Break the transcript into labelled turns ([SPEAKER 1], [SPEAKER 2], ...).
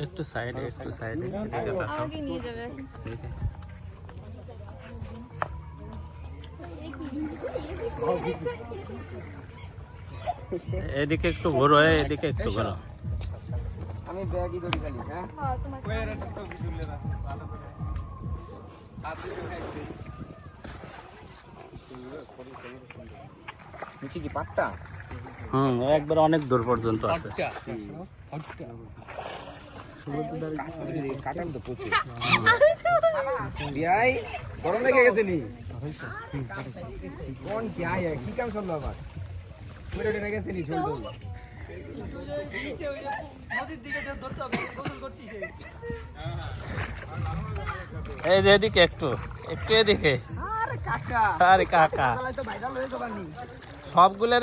[SPEAKER 1] একটু সাইডে
[SPEAKER 2] আমাকে নিয়ে যাবে
[SPEAKER 1] এদিকে একটু ঘোরো, এদিকে একটু ঘোরো।
[SPEAKER 3] আমি ব্যাগই ধরি খালি। হ্যাঁ নিচে কি পাট্টা?
[SPEAKER 1] একবার অনেক দূর পর্যন্ত আছে।
[SPEAKER 3] কাটাম তো প্রচুর। বিয়াই গরম লেগে গেছে নি? কোন কি আয় কি কাম করলো আবার? পুরো ডেকে গেছে নি চল দৌড়। নদীর দিকে যে দৌড়তে হবে, গোসল করতেছে।
[SPEAKER 1] এই যে এদিকে একটু এদিকে।
[SPEAKER 3] আরে কাকা,
[SPEAKER 1] আরে কাকা
[SPEAKER 3] তো ভাইরাল হয়ে যাবানি
[SPEAKER 1] সবগুলো